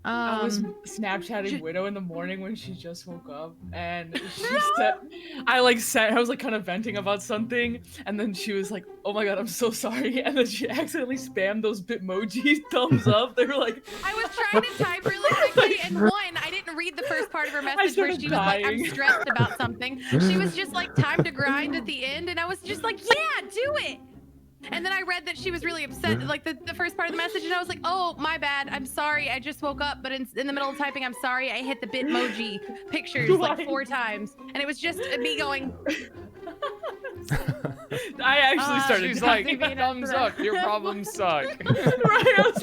I was Snapchatting Widow in the morning when she just woke up, and she said, I was like kind of venting about something, and then she was like, "Oh my god, I'm so sorry," and then she accidentally spammed those Bitmoji thumbs up. They were like, I was trying to type really quickly, and I didn't read the first part of her message where she was like, "I'm stressed about something." She was just like, "Time to grind" at the end, and I was just like, "Yeah, do it." And then I read that she was really upset, like the first part of the message, and I was like, "Oh, my bad. I'm sorry. I just woke up, but in the middle of typing, I'm sorry. I hit the Bitmoji pictures like 4 times, and it was just me going." I actually started. She's like, "Thumbs up. Your problems suck." Right.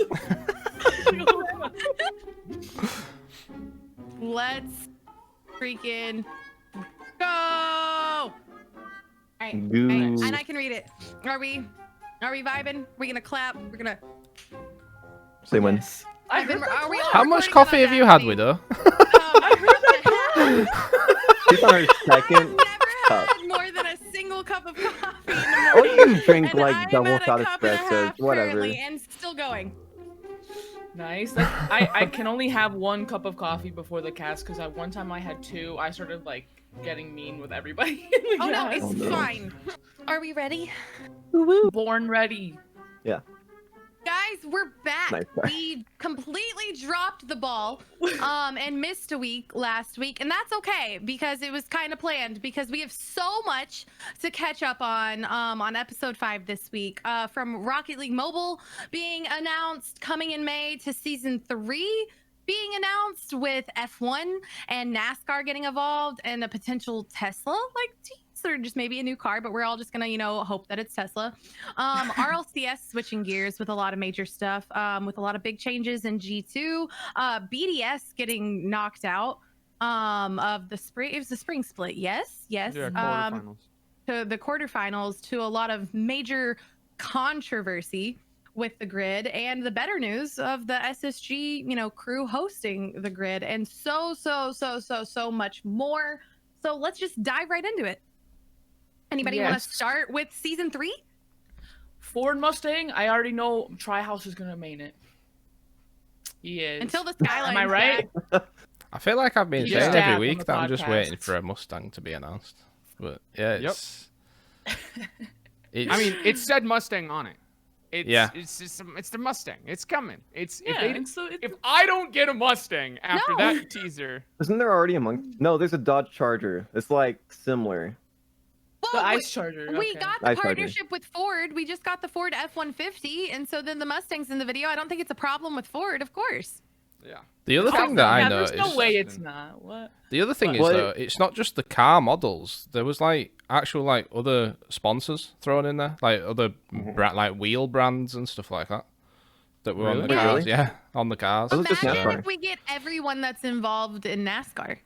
Let's freaking go! All right, Goose. and I can read it. Are we vibing? We're gonna clap. We're gonna Say when. Are we all How much recording coffee on have you had, Audacity? Widow? She's on her second I've cup. never had more than a single cup of coffee in the Or morning. you can drink and like I'm double at a shot cup and a espressos, half whatever. currently, and still going. Nice. Like, I can only have 1 cup of coffee before the cast because at one time I had 2. I started like getting mean with everybody. Oh no, cast. it's fine. Are we ready? Born ready. Yeah. Guys, we're back. Nice. We completely dropped the ball and missed a week last week, and that's okay because it was kind of planned because we have so much to catch up on episode 5 this week, from Rocket League Mobile being announced coming in May to season 3 being announced with F1 and NASCAR getting involved and a potential Tesla tease, or just maybe a new car, but we're all just gonna hope that it's Tesla. RLCS switching gears with a lot of major stuff, with a lot of big changes in G2, BDS getting knocked out of the spring. It was the spring split. Yes Yeah, quarterfinals. to the quarterfinals, to a lot of major controversy with the grid, and the better news of the SSG crew hosting the grid, and so much more. So let's just dive right into it. Anybody want to start with season 3? Ford Mustang. I already know Trihouse is gonna main it. He is. Until the Skyline. Am I right? I feel like I've been You saying just every dab week on the that I'm just waiting podcast. for a Mustang to be announced. But yeah, it's. It's I mean, it said Mustang on it. It's, Yeah. It's the Mustang. It's coming. If I don't get a Mustang after No. that teaser, Isn't there already a Monk? No, there's a Dodge Charger. It's like similar. Well, The Ice Charger. we okay. got the Ice Charger. partnership with Ford. We just got the Ford F-150, and so then the Mustang's in the video. I don't think it's a problem with Ford, of course. yeah. the other thing that I Yeah, noticed. there's no way it's not. What? The other thing is What? though, it's not just the car models. There was actual other sponsors thrown in there, like other wheel brands and stuff like that were on the Really? cars. Really? Yeah, on the cars. It was just Imagine NASCAR. if we get everyone that's involved in NASCAR.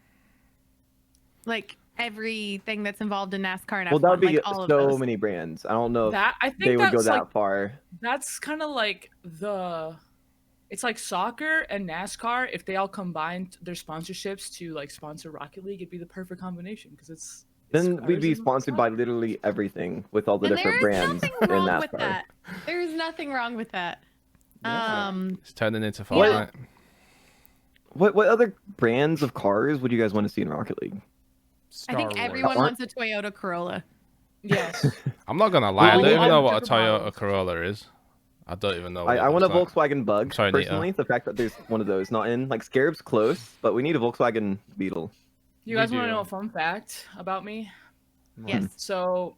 Like everything that's involved in NASCAR and Well, F1, that would be like all of so those. many brands. I don't know if That I think they would go that's that like far. that's kind of like it's like soccer and NASCAR. If they all combined their sponsorships to sponsor Rocket League, it'd be the perfect combination because it's Then we'd be cars and sponsored by literally everything with all the And different there is brands nothing in wrong with NASCAR. that. There is nothing wrong with that. It's turning into Yeah. Fortnite. What other brands of cars would you guys want to see in Rocket League? I think Star Wars. everyone wants a Toyota Corolla. yes. I'm not gonna lie, I Well, don't even all know the what a different Toyota models. Corolla is. I don't even know. I want a Volkswagen Bug Sorry, Neato. personally. The fact that there's one of those not in Scarab's close, but we need a Volkswagen Beetle. You guys want to do. know a fun fact about me? Yes. So,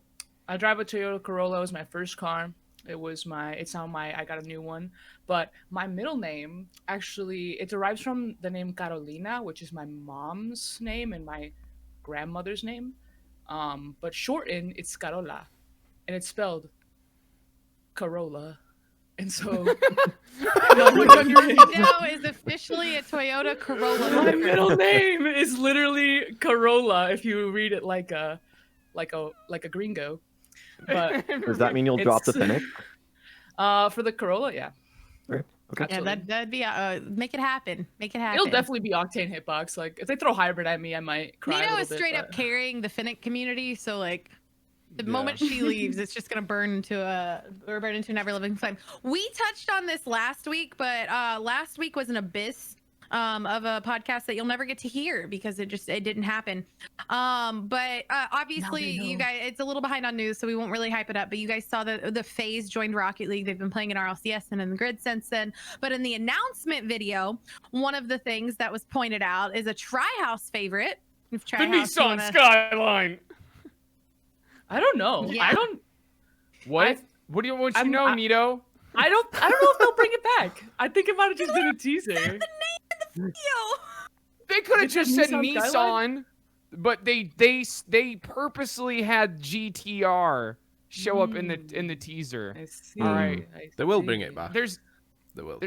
I drive a Toyota Corolla. It was my first car. It's now I got a new one. But my middle name, actually, it derives from the name Carolina, which is my mom's name and my grandmother's name. But shortened, it's Carola. And it's spelled Corolla. And so, Neato is officially a Toyota Corolla. my middle name is literally Corolla if you read it like a gringo. But Does that mean you'll drop the It's- Fennec? for the Corolla, yeah. Okay. Yeah, Absolutely. that'd be make it happen. Make it happen. It'll definitely be Octane hitbox. Like if they throw hybrid at me, I might cry. a Neato little is bit, straight up but- carrying the Finnick community, so the Yeah. moment she leaves, it's just gonna burn into an ever living flame. We touched on this last week, but last week was an Abyss of a podcast that you'll never get to hear because it didn't happen. But obviously you guys, it's a little behind on news, so we won't really hype it up. But you guys saw that the FaZe joined Rocket League. They've been playing in RLCS and in the grid since then. But in the announcement video, one of the things that was pointed out is a Trihouse favorite. If The Trihouse, Nissan Skyline. I don't know. Yeah. I don't. What? What do you know, Neato? I don't know if they'll bring it back. I think it might have just been a teaser. That's the name of the video. They could have just said Nissan Nissan, Skyline? but they purposely had GTR show up in the teaser. I see. All right. They will bring it back. There's what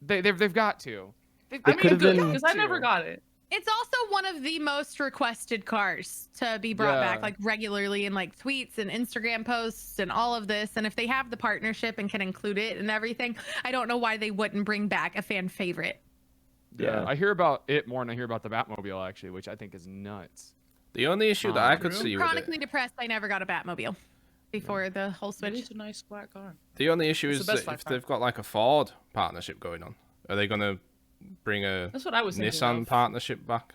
they've got to. I could have mean, been- because I never got it. It's also one of the most requested cars to be brought back, Yeah. like regularly in like tweets and Instagram posts and all of this. And if they have the partnership and can include it and everything, I don't know why they wouldn't bring back a fan favorite. Yeah, I hear about it more than I hear about the Batmobile actually, which I think is nuts. The only issue that I could see with Chronically it, depressed, I never got a Batmobile before the whole It switch. is a nice black car. the only issue It's is the best that if black car. they've got like a Ford partnership going on, are they gonna bring a That's what I was thinking Nissan of. partnership back?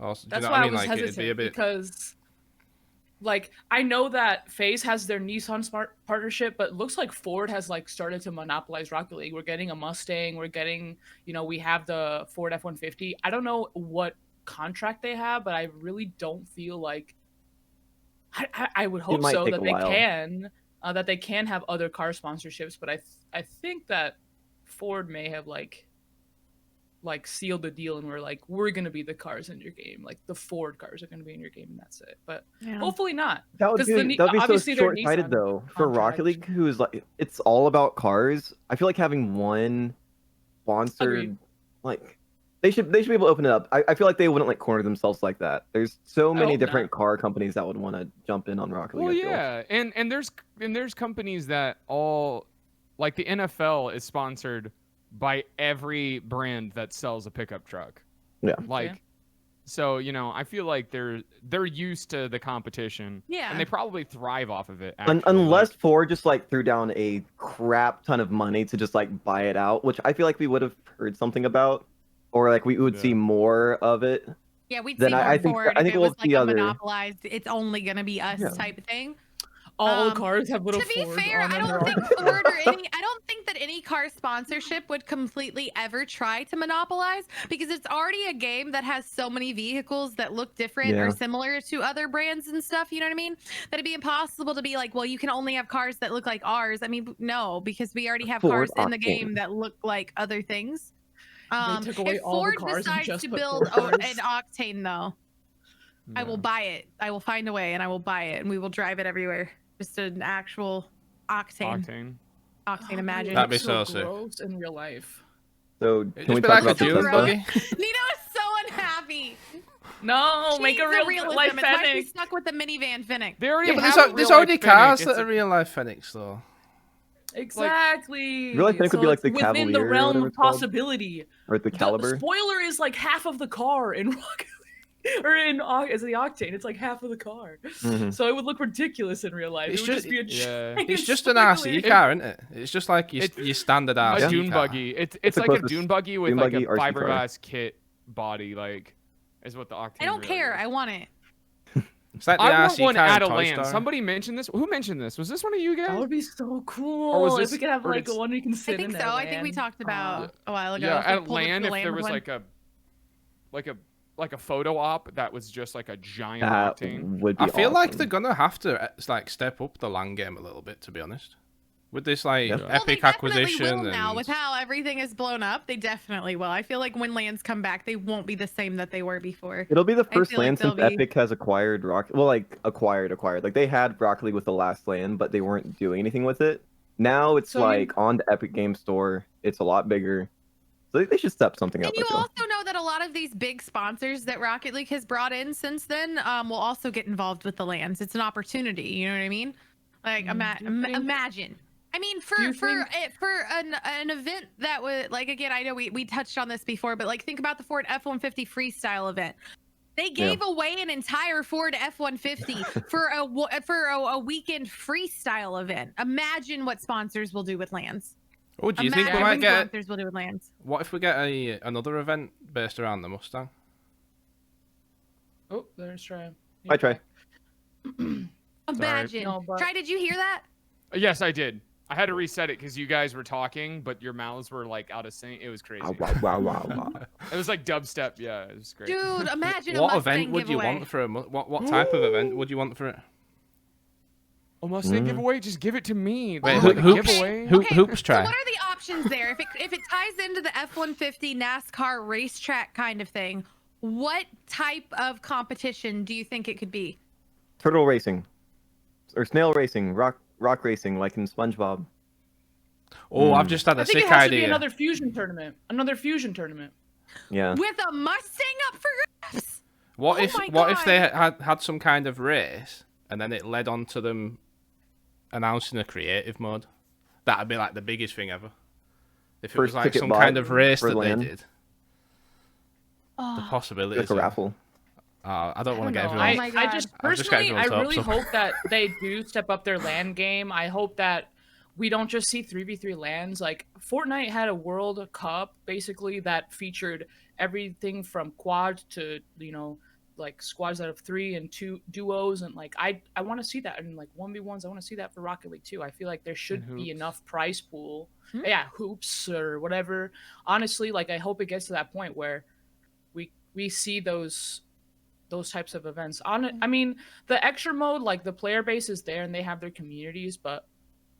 Or, do you That's know why what I I mean? was Like hesitant it'd be a bit. because, like, I know that FaZe has their Nissan smart partnership, but it looks like Ford has like started to monopolize Rocket League. We're getting a Mustang. We're getting, we have the Ford F-150. I don't know what contract they have, but I really don't feel like. I would hope might so take that a they while. can have other car sponsorships, but I think that Ford may have like sealed the deal and we're gonna be the cars in your game, like the Ford cars are gonna be in your game and that's it. But hopefully not. That would 'Cause be the so obviously their short-sighted Nissan though for Rocket contract. League, who's like it's all about cars. I feel like having one sponsored, Agreed. like they should be able to open it up. I feel like they wouldn't like corner themselves like that. There's so many hope different not. car companies that would want to jump in on Rocket League. Well, I feel. yeah, and there's companies that all, like the NFL is sponsored by every brand that sells a pickup truck. Yeah. Like, Yeah. so I feel like they're used to the competition. Yeah. And they probably thrive off of it. Un- Actually. unless Like, Ford just like threw down a crap ton of money to just like buy it out, which I feel like we would have heard something about, or like we would see Yeah. more of it. Yeah, we'd Then see I more think- Ford I if think it we'll was like see a other- monopolized, it's only gonna be us Yeah. type thing. All cars have little To be Fords fair, on I them. don't think Ford or I don't think that any car sponsorship would completely ever try to monopolize because it's already a game that has so many vehicles that look different Yeah. or similar to other brands and stuff. You know what I mean? That it'd be impossible to be like, well, you can only have cars that look like ours. I mean, no, because we already have Ford cars in the Octane. game that look like other things. took away If all the Ford cars and decides just to put build Ford an cars. Octane, though, I will buy it. I will find a way and I will buy it and we will drive it everywhere. Just an actual Octane. Octane. Imagine. That'd be It's so sick. gross in real life. So It'd can just we be talk like a about the Dune Tesla? buggy. Nino is so unhappy. No, She make a needs real realism. life It's why she's Fennec. stuck with the minivan Fennec. They already Yeah, but have there's, a there's real already life cars Fennec. that are real life Phoenix though. Exactly. Real life Fennec would be like it's the within the Cavalier or realm whatever of it's called. possibility. Or the Caliber. The spoiler is like half of the car in Rocket League, or as the Octane. It's like half of the car, Mhm. so it would look ridiculous in real life. It's it would just- be a Yeah. giant It's just an spoiler. RC car, isn't it? It's just like your standard A RC dune car. buggy. It's the like a closest dune buggy with dune like buggy a RC car. fiberglass kit body, like, is what the Octane. I don't really care. is. I want it. It's like the I want RC one car in at a Toy land. Story. Somebody mentioned this. Who mentioned this? Was this one of you That guys? would be so cool. Or was if this- we could have or like it's- one we can I sit think in. so. I think we talked about a while ago. Yeah, if we at pulled up land, the if there with was one. like a photo op that was just like a giant That Octane. would be I feel like awesome. they're gonna have to like step up the land game a little bit, to be honest. With this like Yeah. Well, they epic definitely acquisition will now and with how everything is blown up. They definitely will. I feel like when lands come back, they won't be the same that they were before. It'll be the first feel like land since they'll be- Epic has acquired Rocket. Well, like acquired. Like they had Rocket League with the last land, but they weren't doing anything with it. Now it's So you- like on the Epic Game Store. It's a lot bigger. So they should step something up. And you I feel. also know that a lot of these big sponsors that Rocket League has brought in since then will also get involved with the lands. It's an opportunity. You know what I mean? Like Do you think- imagine. I mean, for Do you for an event that would like again, I know we touched on this before, but like think about the Ford F-150 freestyle event. They gave away an entire Ford F-150 for a weekend freestyle event. Imagine what sponsors will do with lands. Oh, do you think we Imagine might when get? Panthers will do with lands. What if we get another event based around the Mustang? Oh, there's Try. I try. Imagine. No, but- Try, did you hear that? Yes, I did. I had to reset it because you guys were talking, but your mouths were like out of sync. It was crazy. Wow. It was like dubstep. Yeah, it was great. Dude, imagine a What Mustang event would giveaway. you want for what type of event would you want for it? A Mustang giveaway? Just give it to me. Wait, Like a hoops? giveaway. Hoops So try. what are the options there? If it ties into the F-150 NASCAR racetrack kind of thing, what type of competition do you think it could be? Turtle racing, or snail racing, rock racing, like in SpongeBob. Oh, I've just had I a think it sick has to be idea. another fusion tournament. Another fusion tournament. Yeah. With a Mustang up for grabs? What Oh if my what if they God. had some kind of race and then it led on to them announcing a creative mode? That'd be like the biggest thing ever. If it was First like ticket some bought kind of race for that land. they did. The Oh, possibilities. Like a raffle. I don't want to get know. everyone. Oh my I God. just I've just got personally, I everyone's really hopes up. hope that they do step up their land game. I hope that we don't just see 3v3 lands. Like Fortnite had a World Cup basically that featured everything from quad to like squads out of 3 and 2 duos, and like I want to see that in like 1v1s. I want to see that for Rocket League too. I feel like there should be hoops. enough prize pool. Hmm. Yeah, hoops or whatever. Honestly, like I hope it gets to that point where we see those types of events on it. I mean, the extra mode, like the player base is there and they have their communities, but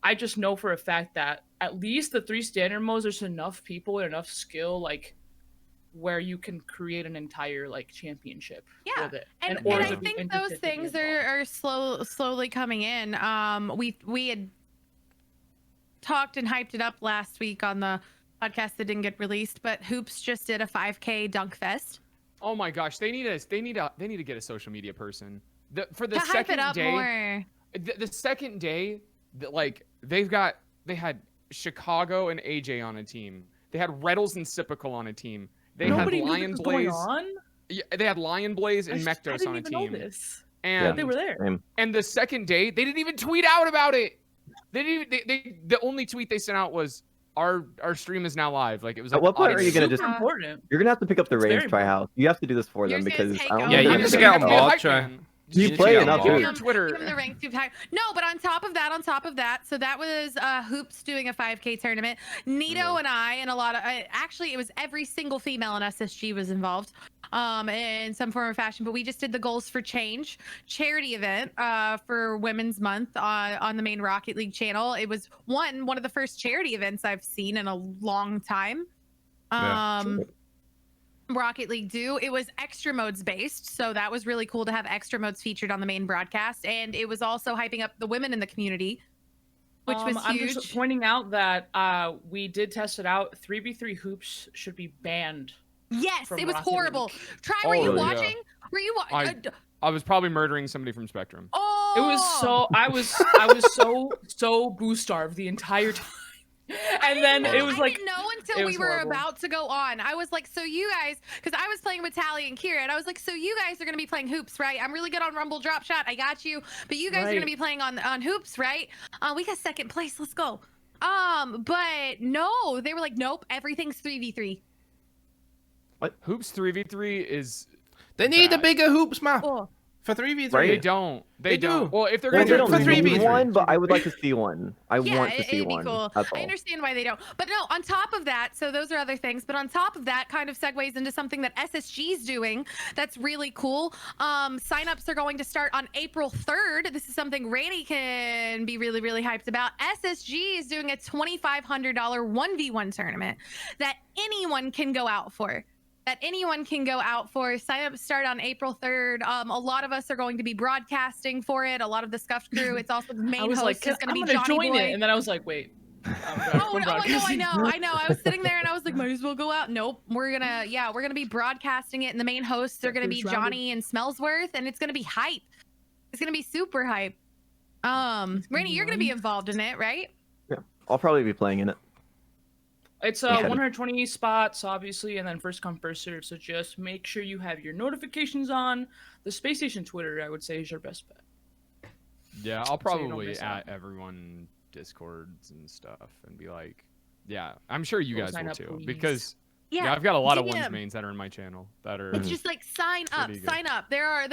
I just know for a fact that at least the 3 standard modes, there's enough people and enough skill, like where you can create an entire like championship Yeah, with it. and or I to be think interested those to be things involved. are slowly coming in. We had talked and hyped it up last week on the podcast that didn't get released, but Hoops just did a 5K dunk fest Oh my gosh, they need to get a social media person. For the to hype second it up day, more. the second day, like they had Chicago and AJ on a team. They had Reddles and Sipical on a team. They Nobody had knew Lion this was going Blaze. on. Yeah, they had Lion Blaze and I Mektos didn't on a even team. know this. And They were there. Same. And the second day, they didn't even tweet out about it. They didn't. The only tweet they sent out was our stream is now live. Like it was. At Like what point are you gonna Super just? important. You're gonna have to pick up the It's range very Trihouse. You have to do this for You're them just gonna because take I don't over. Yeah, know you if need to they're get gonna on help. board, hype Trey. man. You need to play get enough, on dude. board. Give Twitter. them the rank tube tag. No, but on top of that, so that was Hoops doing a 5K tournament. Neato and I, and a lot of actually, it was every single female in SSG was involved, in some form or fashion. But we just did the Goals for Change charity event for Women's Month on the main Rocket League channel. It was one of the first charity events I've seen in a long time. Yeah. Rocket League do. It was extra modes based, so that was really cool to have extra modes featured on the main broadcast, and it was also hyping up the women in the community, which was I'm huge. just pointing out that we did test it out. 3v3 hoops should be banned. Yes, from it was Rocket horrible. League. Try, were Oh, you yeah. watching? Were you watching? I was probably murdering somebody from Spectrum. Oh, It was so I was so boo starved the entire time. And then it was I like didn't know it until we was were horrible. about to go on. I was like, so you guys, because I was playing with Tally and Kira, and I was like, so you guys are gonna be playing hoops, right? I'm really good on Rumble Drop Shot. I got you, but you guys are gonna Right. be playing on hoops, right? We got second place. Let's go. But no, they were like, nope, everything's 3v3. Hoops 3v3 is. They need a bad. bigger hoops map Oh. for 3v3. Right. They don't. They They do. don't. Well, if they're Well, gonna they do don't for it, need 3v3. one, but I would like to see one. I Yeah, want to see it'd be one. cool. That's I all. understand why they don't. But no, on top of that, so those are other things. But on top of that, kind of segues into something that SSG's doing that's really cool. Signups are going to start on April 3rd. This is something Ranny can be really, really hyped about. SSG is doing a $2,500 1v1 tournament that anyone can go out for. Signups start on April 3rd. A lot of us are going to be broadcasting for it. A lot of the Scuffed crew. It's also the I main was host like, is going to I'm be gonna Johnny join Boy. it, and then I was like, wait. Oh, no, I know. I was sitting there and I was like, might as well go out. Nope. We're gonna be broadcasting it, and the main hosts are gonna be First round. Johnny and Smellsworth, and it's gonna be hype. It's gonna be super hype. Randy, you're gonna be involved in it, right? Yeah, I'll probably be playing in it. It's Yeah. 120 spots, obviously, and then first come, first serve. So just make sure you have your notifications on. The Space Station Twitter, I would say, is your best bet. Yeah, I'll So you don't probably miss at out. everyone Discords and stuff and be like, Yeah, I'm sure you Go guys sign will up, too, please. because Yeah, I've got a lot of DM. ones mains that are in my channel that are. It's just like sign up, Pretty good. sign up. There are.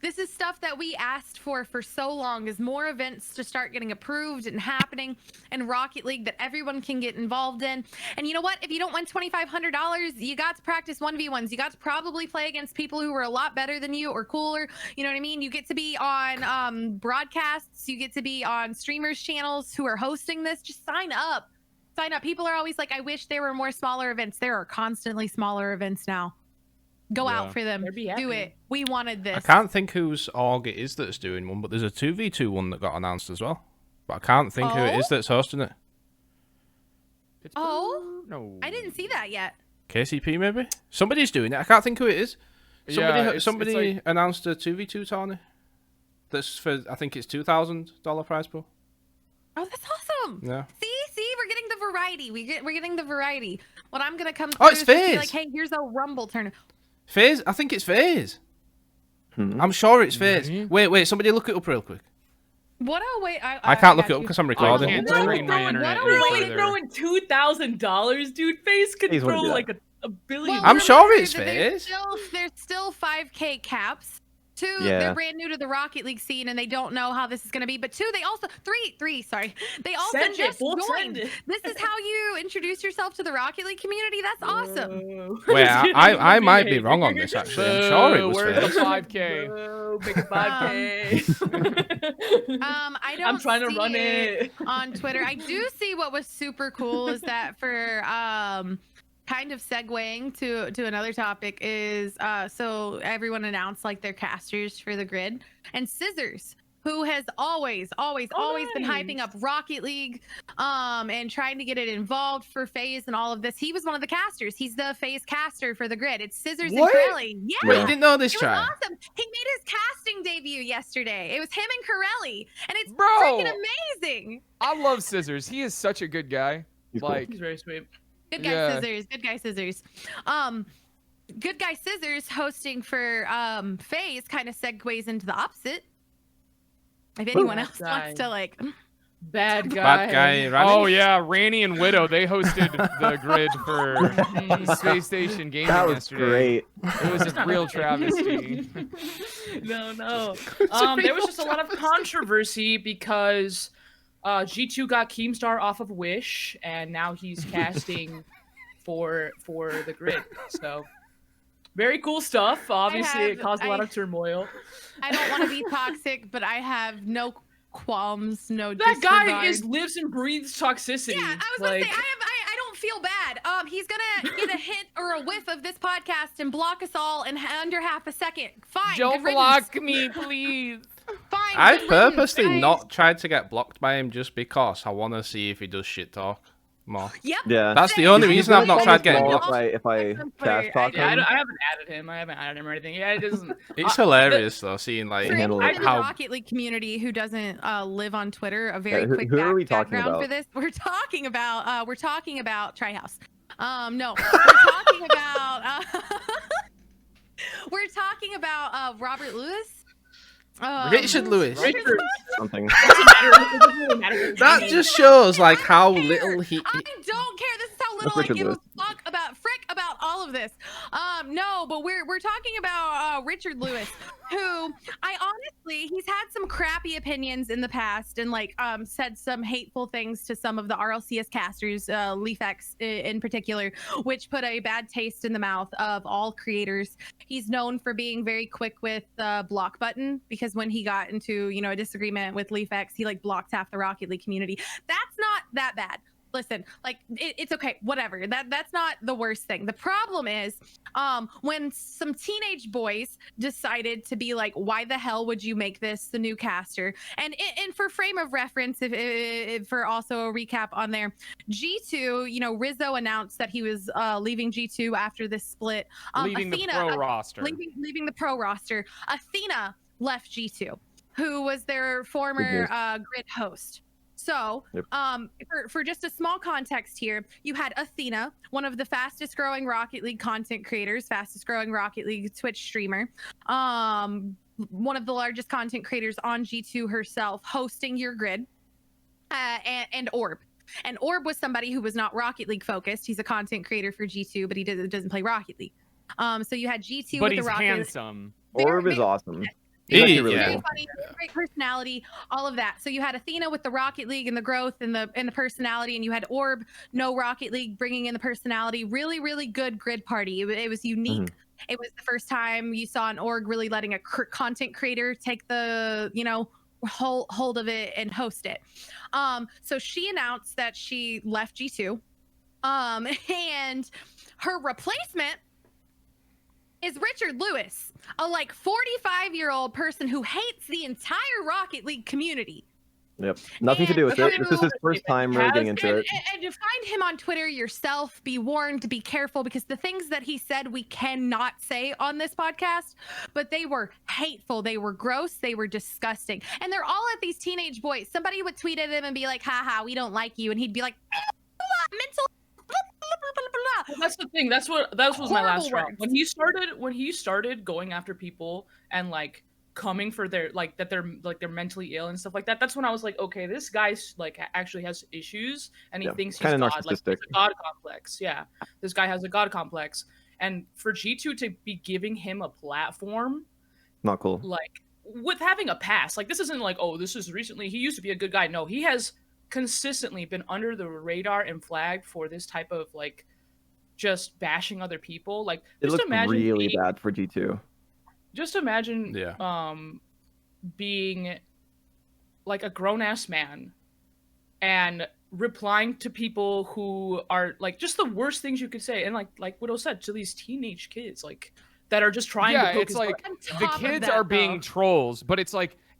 This is stuff that we asked for so long. Is more events to start getting approved and happening in Rocket League that everyone can get involved in. And you know what? If you don't win $2,500, you got to practice 1v1s. You got to probably play against people who are a lot better than you or cooler. You know what I mean? You get to be on broadcasts. You get to be on streamers' channels who are hosting this. Just sign up. Sign up. People are always like, I wish there were more smaller events. There are constantly smaller events now. Go Yeah. out for them. They'd be Do happy. it. We wanted this. I can't think whose org it is that's doing one, but there's a 2v2 one that got announced as well. But I can't think who it is that's hosting it. Oh? No. I didn't see that yet. KCP maybe? Somebody's doing it. I can't think who it is. Yeah, Somebody it's like- announced a 2v2 tourney. That's for, I think it's $2,000 prize pool. Oh, that's awesome. Yeah. See, we're getting the variety. We're getting the variety. What I'm gonna come Oh, through it's is just be FaZe. like, hey, here's a Rumble tournament. FaZe? I think it's FaZe. Hmm. I'm sure it's FaZe. Really? Wait, somebody look it up real quick. What a wait. I can't look got it up you. because I'm I recording. can't What screen my are we internet throwing? any What are we further. throwing $2,000, dude? FaZe could FaZe wouldn't throw do like that. a billion. I'm sure remember it's that FaZe. There's still 5K caps. Two, Yeah. they're brand new to the Rocket League scene and they don't know how this is going to be. But two, they also three. Sorry, they also Send it, just we'll joined. send it. This is how you introduce yourself to the Rocket League community. That's awesome. Whoa. Wait, I might be wrong on this actually. I'm sure it was Where's the FaZe. 5K? Bro, make it 5K. I don't. I'm trying to see run it. on Twitter. I do see what was super cool is that for kind of segueing to another topic is so everyone announced like their casters for the grid and Scissors, who has always been hyping nice. up Rocket League and trying to get it involved for FaZe and all of this. He was one of the casters. He's the FaZe caster for the grid. It's Scissors What? and Corelli. Yeah. Wait, you didn't know this, It was try? awesome. He made his casting debut yesterday. It was him and Corelli, and it's Bro. freaking amazing. I love Scissors. He is such a good guy. He's cool. Like, He's very sweet. Good guy Yeah. Scissors. Good guy Scissors. Good guy Scissors hosting for FaZe kind of segues into the opposite. If anyone Bad else guy. wants to like, Bad guy. Bad guy, Ranny? oh yeah, Ranny and Widow, they hosted the grid for Space Station Gaming That was yesterday. great. It was a real travesty. No. There was just a lot of controversy because G2 got Keemstar off of Wish, and now he's casting for the grid. So very cool stuff. Obviously, it caused a lot of turmoil. I don't want to be toxic, but I have no qualms, no That guy disregard. lives and breathes toxicity. Yeah, I was gonna say I don't feel bad. He's gonna get a hint or a whiff of this podcast and block us all in under half a second. Fine. Don't good block riddance. me, please. Fine. I've good riddance, purposely guys. not tried to get blocked by him just because I want to see if he does shit talk more. Yep. Yeah. That's the only reason I've not tried getting If blocked. if I trash talk Yeah, I him, haven't added him. I haven't added him or anything. Yeah, it doesn't. It's hilarious though, seeing like For handle anyone it. in the how Rocket League community who doesn't live on Twitter, a very Yeah, quick who are we talking background about? for this. We're talking about Trihouse. No, we're talking about we're talking about Robert Lewis. Richard Lewis. Richard. something. It doesn't really matter. That just shows like how little he. I don't care. This is how little I Richard give Lewis. a fuck about all of this. No, but we're talking about Richard Lewis, who I honestly he's had some crappy opinions in the past and like said some hateful things to some of the RLCS casters, LeafX in particular, which put a bad taste in the mouth of all creators. He's known for being very quick with the block button because when he got into a disagreement with LeafX, he like blocked half the Rocket League community. That's not that bad. Listen, like it's okay, whatever. That's not the worst thing. The problem is when some teenage boys decided to be like, why the hell would you make this the new caster? And for frame of reference, if for also a recap on there, G2, Rizzo announced that he was leaving G2 after this split. Leaving the pro roster. Leaving the pro roster. Athena left G2, who was their former grid host. So, Yep. for just a small context here, you had Athena, one of the fastest growing Rocket League content creators, fastest growing Rocket League Twitch streamer, one of the largest content creators on G2 herself, hosting your grid, and Orb. And Orb was somebody who was not Rocket League focused. He's a content creator for G2, but he doesn't play Rocket League. So you had G2 But with he's the Rocket. handsome. Orb is awesome. He's He- very yeah. funny, great personality, all of that. So you had Athena with the Rocket League and the growth and the personality, and you had Orb, no Rocket League, bringing in the personality. Really, really good grid party. It was unique. It was the first time you saw an org really letting a content creator take the hold of it and host it. So she announced that she left G2, and her replacement is Richard Lewis, a 45-year-old person who hates the entire Rocket League community. Yep. Nothing to do with it. This is his first time really getting into it. And to find him on Twitter yourself, be warned, be careful, because the things that he said we cannot say on this podcast, but they were hateful, they were gross, they were disgusting. And they're all at these teenage boys. Somebody would tweet at him and be like, haha, we don't like you. And he'd be like, mental. Well, that's the thing. That was my last Horrible round. words. When he started going after people and coming for their that they're mentally ill and stuff like that. That's when I was like, okay, this guy's actually has issues and he thinks he's kinda God. Like, narcissistic. it's a God complex. Yeah, this guy has a God complex, and for G2 to be giving him a platform, Not cool. with having a past, this isn't oh, this is recently. He used to be a good guy. No, he has consistently been under the radar and flagged for this type of just bashing other people. It just looks imagine really bad for G2. Just imagine being a grown-ass man and replying to people who are just the worst things you could say, and like Widow said, to these teenage kids that are just trying to poke it's his butt. the kids are being trolls, but it's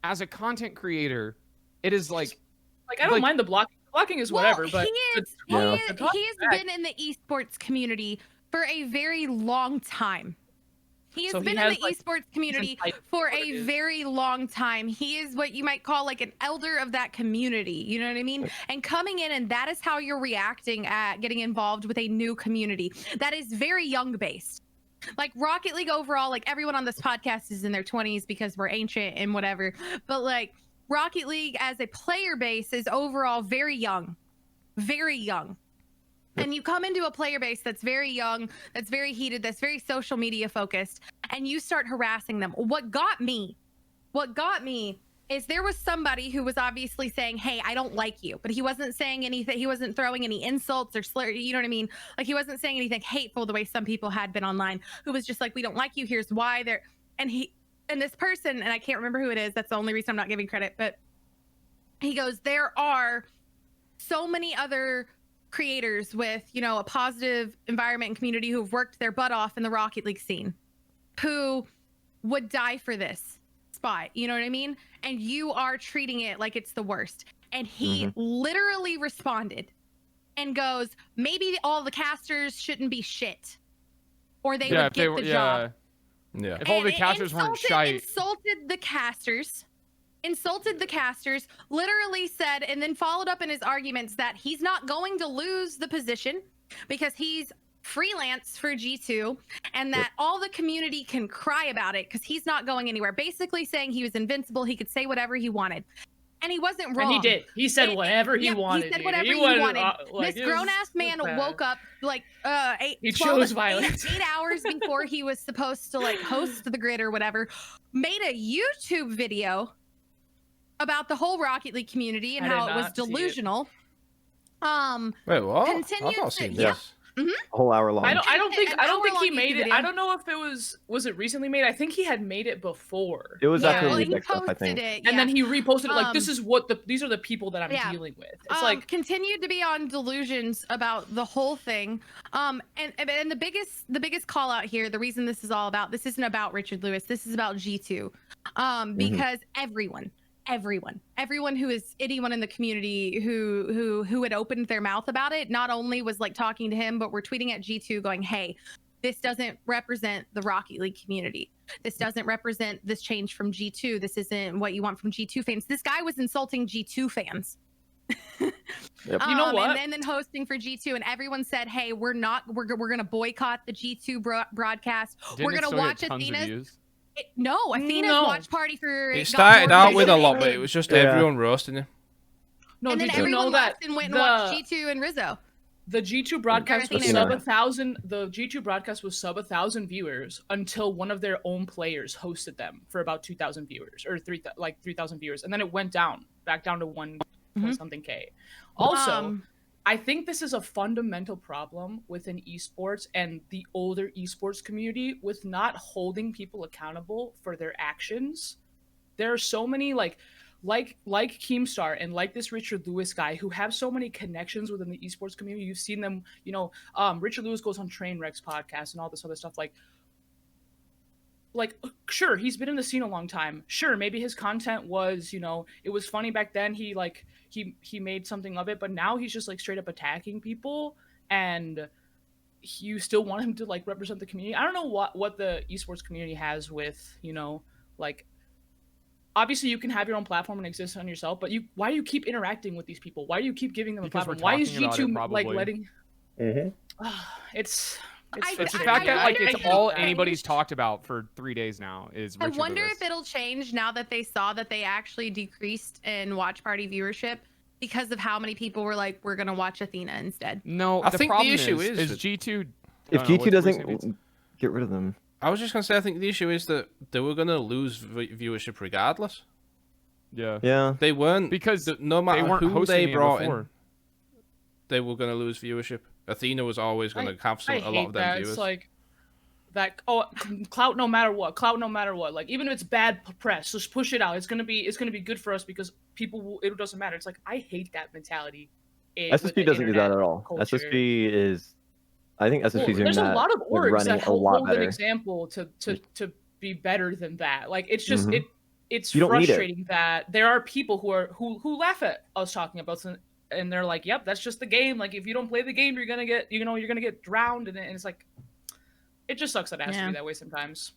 as a content creator, it is I I don't mind the blocking. Blocking is whatever, but he has been in the esports community for a very long time. He has been in the esports community for a very long time. He is what you might call an elder of that community. You know what I mean? And coming in, and that is how you're reacting at getting involved with a new community that is very young based. Rocket League overall, everyone on this podcast is in their 20s because we're ancient and whatever. But Rocket League as a player base is overall very young, very young. And you come into a player base that's very young, that's very heated, that's very social media focused, and you start harassing them. What got me is there was somebody who was obviously saying, hey, I don't like you, but he wasn't saying anything. He wasn't throwing any insults or slur, you know what I mean? He wasn't saying anything hateful the way some people had been online, who was just we don't like you, here's why. And this person, and I can't remember who it is, that's the only reason I'm not giving credit, but he goes, there are so many other creators with, a positive environment and community who've worked their butt off in the Rocket League scene, who would die for this spot, you know what I mean? And you are treating it like it's the worst. And he literally responded and goes, maybe all the casters shouldn't be shit, or they would get the job. Yeah. If all the casters weren't shite. Insulted the casters, literally said, and then followed up in his arguments that he's not going to lose the position because he's freelance for G2, and that all the community can cry about it because he's not going anywhere. Basically saying he was invincible, he could say whatever he wanted. And he wasn't wrong. And he did. He said whatever he wanted. He said whatever he wanted. This grown-ass man woke up he chose violence. 8 hours before he was supposed to host the grid or whatever, made a YouTube video about the whole Rocket League community and how it was delusional. Wait, what? I've not seen this. A whole hour long. I don't think he made it. Video. I don't know if it was it recently made. I think he had made it before. It was after he Olympic stuff, I posted think. it, And then he reposted it this is these are the people that I'm dealing with. It's continued to be on delusions about the whole thing. And the biggest call out here, the reason this is all about, this isn't about Richard Lewis, this is about G2. Because everyone who is anyone in the community who had opened their mouth about it, not only was talking to him, but were tweeting at G2 going, hey, this doesn't represent the Rocket League community. This doesn't represent this change from G2. This isn't what you want from G2 fans. This guy was insulting G2 fans. Yep. You know what? And then hosting for G2, and everyone said, hey, we're gonna boycott the G2 broadcast. We're gonna watch Athena's. Athena's watch party for. It started out with a lot, but it was just everyone roasting him. No, and then did you everyone know that left and went and watched G2 and Rizzo. the G2 broadcast was Athena. sub 1,000. The G2 broadcast was sub 1,000 viewers until one of their own players hosted them for about 2,000 viewers or 3,000 viewers, and then it went back down to one point something K. Also, I think this is a fundamental problem within esports and the older esports community with not holding people accountable for their actions. There are so many like Keemstar and like this Richard Lewis guy who have so many connections within the esports community. You've seen them, Richard Lewis goes on Trainwreck's podcast and all this other stuff. Like, sure, he's been in the scene a long time. Sure, maybe his content was, it was funny back then. He made something of it, but now he's just like straight up attacking people, and you still want him to like represent the community. I don't know what the esports community has with, like, obviously you can have your own platform and exist on yourself, but why do you keep interacting with these people? Why do you keep giving them a platform? Why is G2 like letting? It's the fact that like it's all anybody's talked about for 3 days now is Richard I wonder Lewis. if it'll change now that they saw that they actually decreased in watch party viewership because of how many people were like, we're gonna watch Athena instead. No, I the think problem the issue is that G2. If G2 doesn't get rid of them. I was just gonna say, I think the issue is that they were gonna lose viewership regardless. Yeah. They weren't, because no matter they weren't who they hosting brought before. in, they were gonna lose viewership. Athena was always gonna have a lot of them viewers. It's like that. Oh, clout no matter what. Like, even if it's bad press, just push it out. It's gonna be good for us because people will. It doesn't matter. It's like, I hate that mentality. SSP doesn't do that at all. Culture. SSP is. I think SSP is doing there's that. a lot of orgs running that a lot hold better. an example to be better than that. Like, it's just it's You don't need it. frustrating that there are people who laugh at us talking about something, and they're like, "Yep, that's just the game. Like, if you don't play the game, you're gonna get drowned." And it's like, it just sucks that it has to be that way sometimes.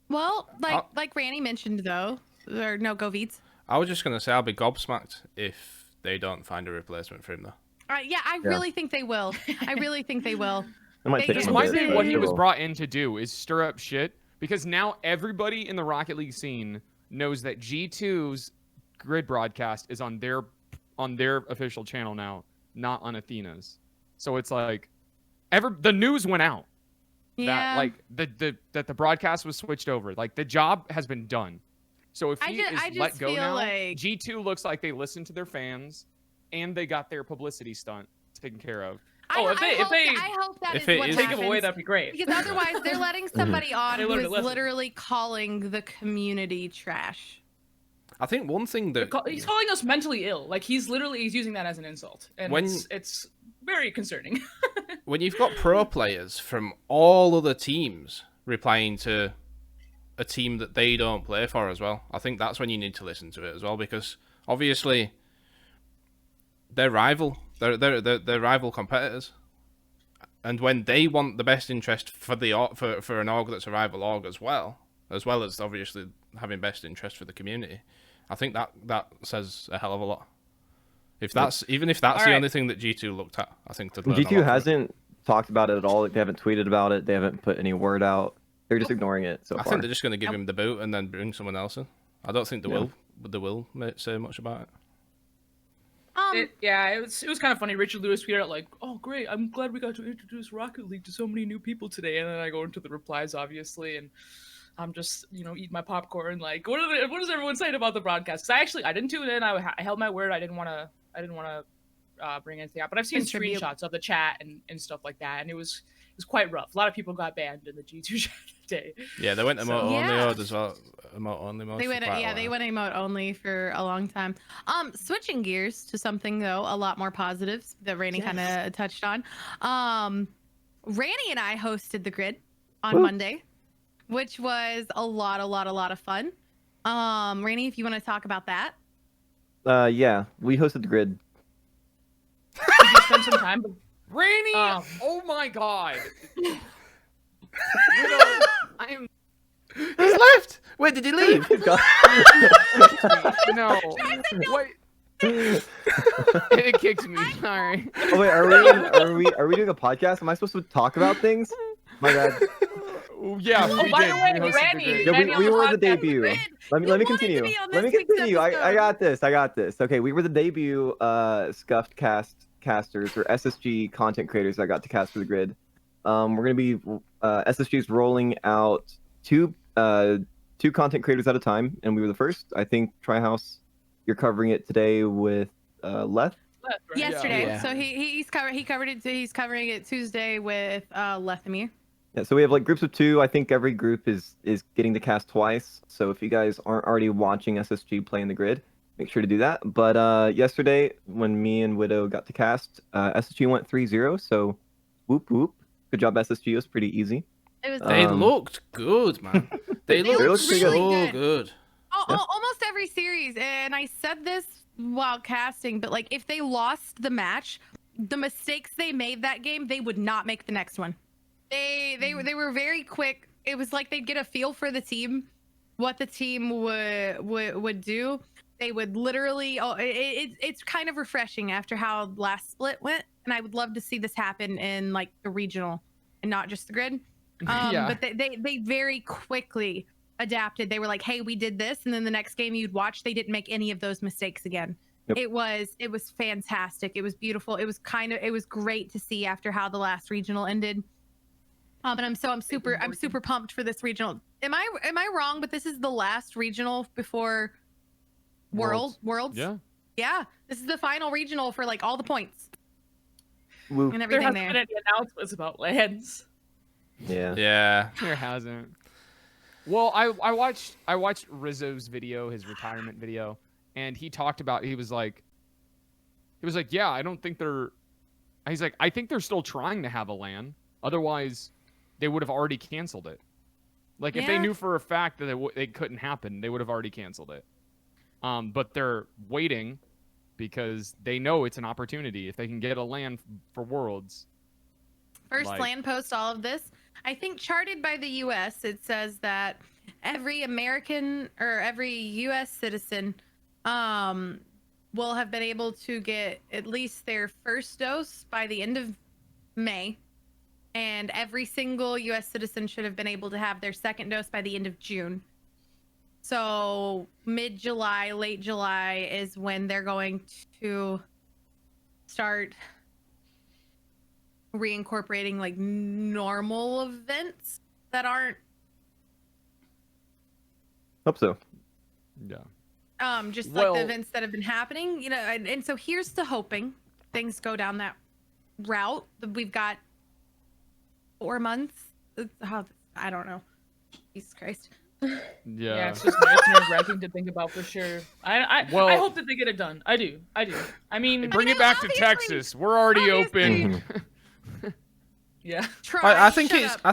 Well, like Ranny mentioned though, or no, go Veeds. I was just gonna say I'll be gobsmacked if they don't find a replacement for him though. Yeah, I really think they will. I really think they will. It might take This them a might bit, be but what he it was will. brought in to do, is stir up shit, because now everybody in the Rocket League scene knows that G2's grid broadcast is on their official channel now, not on Athena's. So it's like the news went out that like that the broadcast was switched over. Like, the job has been done. So if he is let go now, like G2 looks like they listened to their fans and they got their publicity stunt taken care of. I hope that is what take happens, him away, that'd be great. because otherwise they're letting somebody on who learned is a lesson. literally calling the community trash. I think one thing that He's calling us mentally ill. Like, he's using that as an insult, and it's very concerning. when you've got pro players from all other teams replying to a team that they don't play for as well, I think that's when you need to listen to it as well, because obviously they're rival. They're rival competitors, and when they want the best interest for an org that's a rival org as well as obviously having best interest for the community, I think that says a hell of a lot. If that's the only thing that G2 looked at, I think G2 hasn't talked about it at all. They haven't tweeted about it. They haven't put any word out. They're just ignoring it so far. I think they're just going to give him the boot and then bring someone else in. I don't think they will say much about it. It was kind of funny. Richard Lewis tweeted out like, "Oh, great! I'm glad we got to introduce Rocket League to so many new people today." And then I go into the replies, obviously, and I'm just eating my popcorn. Like, what is everyone saying about the broadcast? Because I didn't tune in. I held my word. I didn't want to bring anything out. But I've seen screenshots of the chat and stuff like that, and it was quite rough. A lot of people got banned in the G2 chat today. Yeah, they went emote only mode as well. Emote only mode. They went emote only for a long time. Switching gears to something though a lot more positive that Ranny kind of touched on. Ranny and I hosted the grid on Monday, which was a lot of fun. Ranny, if you want to talk about that. Yeah, we hosted the grid. Did you spend some time? Ranny! Oh my god! I am. He's left. Where did he leave? No. What? It kicked me. Sorry. Oh wait, are we doing a podcast? Am I supposed to talk about things? My bad. Yeah, Oh, we by did. the way, We hosted the Ranny, grid. Yeah, Ranny we on were the podcast. debut. Let me You wanted to continue. be on Let me this week's continue. I episode. got this. Okay, we were the debut Scuffed casters or SSG content creators that got to cast for the grid. We're gonna be SSG's rolling out two content creators at a time, and we were the first. I think Trihouse, you're covering it today with Leth. Right? Yesterday, Yeah. so he's covering it Tuesday with Lethamir. Yeah, so we have like groups of two. I think every group is getting to cast twice. So if you guys aren't already watching SSG play in the grid, make sure to do that. But yesterday, when me and Widow got to cast, SSG went 3-0. So whoop whoop. Good job, SSG. It was pretty easy. It was They Um, looked good, man. They looked looked pretty so good. good. Almost every series, and I said this while casting, but like if they lost the match, the mistakes they made that game, they would not make the next one. They were very quick. It was like they'd get a feel for the team, what the team would do. They would literally. It's kind of refreshing after how last split went, and I would love to see this happen in like the regional and not just the grid. Yeah. But they very quickly adapted. They were like, hey, we did this, and then the next game you'd watch, they didn't make any of those mistakes again. Yep. It was fantastic. It was beautiful. It was great to see after how the last regional ended. And I'm super pumped for this regional. Am I wrong? But this is the last regional before Worlds. Yeah. Yeah, this is the final regional for like all the points Woo. and There everything hasn't there. been any announcements about lands. Yeah. Yeah. There hasn't. Well, I watched Rizzo's video, his retirement video, and he talked about he was like, yeah, I don't think they're. He's like, I think they're still trying to have a LAN. Otherwise, they would have already canceled it. Like if they Yeah. knew for a fact that it couldn't happen, they would have already canceled it. But they're waiting because they know it's an opportunity if they can get a LAN for Worlds. First Like- land post all of this. I think charted by the U.S. It says that every American or every U.S. citizen will have been able to get at least their first dose by the end of May, and every single U.S. citizen should have been able to have their second dose by the end of June. So mid-July, late July is when they're going to start reincorporating like normal events that aren't Hope so. Yeah. just like Well- the events that have been happening, you know. And so here's to hoping things go down that route. We've got 4 months. I don't know. Jesus Christ. Yeah. Yeah, it's just it's nerve-wracking to think about for sure. I hope that they get it done. I do. I mean, Bring I it mean, back to obviously- Texas. We're already obviously- open. yeah. Try. I think shut it's. up. I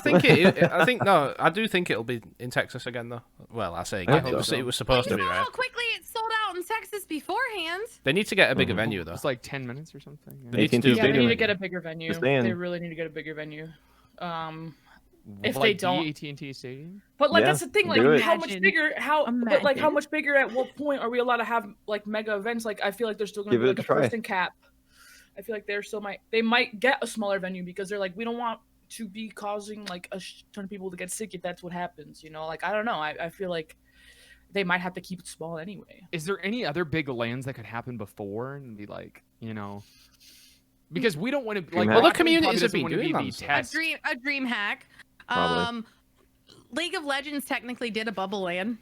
think no. I do think it'll be in Texas again, though. Well, I say I again. hope so. It was supposed to You be, saw right? how quickly it sold out in Texas beforehand. They need to get a bigger Mhm. venue, though. It's like 10 minutes or something. They need to AT&T do Yeah, they Stadium. need to get a bigger venue. Just saying. They really need to get a bigger venue. If Like they the don't- AT&T Stadium. But like Yeah, that's the thing, like do it. how much Imagine. bigger? But like how Imagine. much bigger? At what point are we allowed to have like mega events? Like I feel like they're still gonna Give be it like a a try. person cap. I feel like they might get a smaller venue because they're like we don't want to be causing like a ton of people to get sick if that's what happens. You know, like I don't know. I feel like they might have to keep it small anyway. Is there any other big lands that could happen before and be like, you know? Because we don't want to like. Well, the Rocket League communities probably have doesn't been wanna doing be the lands, though. test. A dream hack. Probably. League of Legends technically did a bubble land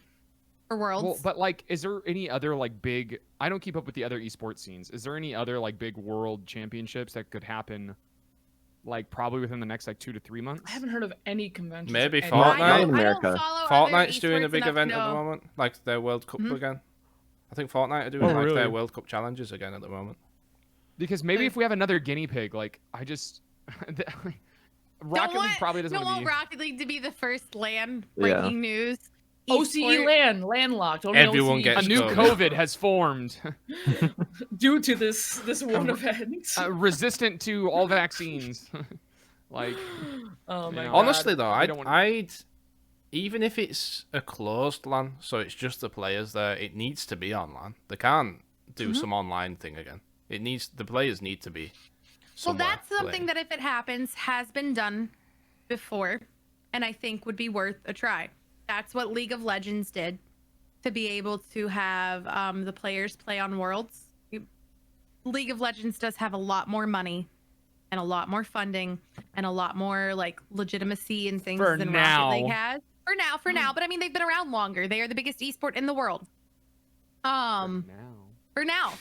for Worlds. Well, but like, is there any other like big? I don't keep up with the other esports scenes. Is there any other like big world championships that could happen, like probably within the next like 2 to 3 months? I haven't heard of any conventions. Maybe of any- Fortnite. Not in I America. don't follow other Fortnite's doing a esports big enough event to at the know. moment, like their World Cup Mhm. again. I think Fortnite are doing Oh, like really? their World Cup challenges again at the moment. Because maybe if we have another guinea pig, like I just, Rocket League probably doesn't Don't want want to be. Rocket League to be the first land Yeah. breaking news. OCE Esport- landlocked. Only Everyone OCE. gets A new COVID. COVID has formed, due to this one event. resistant to all vaccines. Like, Oh my Yeah. god. Honestly, though, we don't want- I'd even if it's a closed LAN, so it's just the players there, it needs to be on LAN. They can't do some online thing again. The players need to be. Well, somewhere that's something playing. that if it happens has been done before. and I think would be worth a try. That's what League of Legends did, to be able to have the players play on Worlds. League of Legends does have a lot more money and a lot more funding and a lot more like legitimacy and things For than now. Rocket League has. For now, but I mean they've been around longer. They are the biggest esport in the world. For now.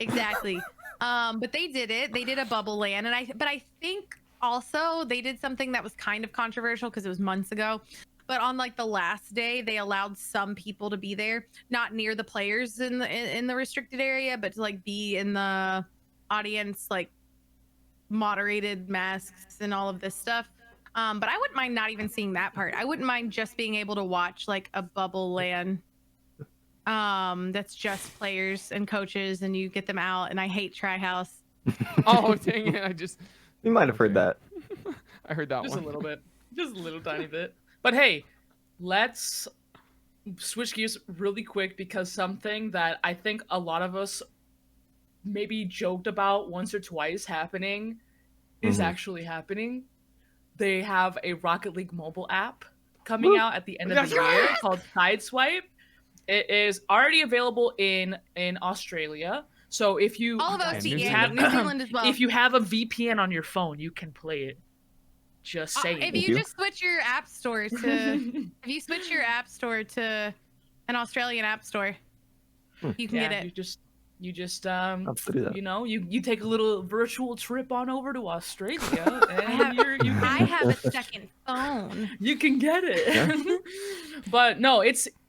Exactly. But they did it. They did a bubble land, and I think also they did something that was kind of controversial because it was months ago. But on like the last day, they allowed some people to be there, not near the players in the restricted area, but to like be in the audience, like moderated masks and all of this stuff. But I wouldn't mind not even seeing that part. I wouldn't mind just being able to watch like a bubble LAN. That's just players and coaches, and you get them out. And I hate Trihouse. Oh dang it! You might have heard that. I heard that Just one. a little bit. Just a little tiny bit. But hey, let's switch gears really quick because something that I think a lot of us maybe joked about once or twice happening is actually happening. They have a Rocket League mobile app coming out at the end of the year called Sideswipe. It is already available in Australia. So if you All of Yeah, us, New yeah, Zealand. New Zealand as well. if you have a VPN on your phone, you can play it. Just saying. If Thank you you. just switch your app store to an Australian app store, you can get it. You just I'll have to do that. you know, you take a little virtual trip on over to Australia and I have a second phone. you can get it. Yeah. But no,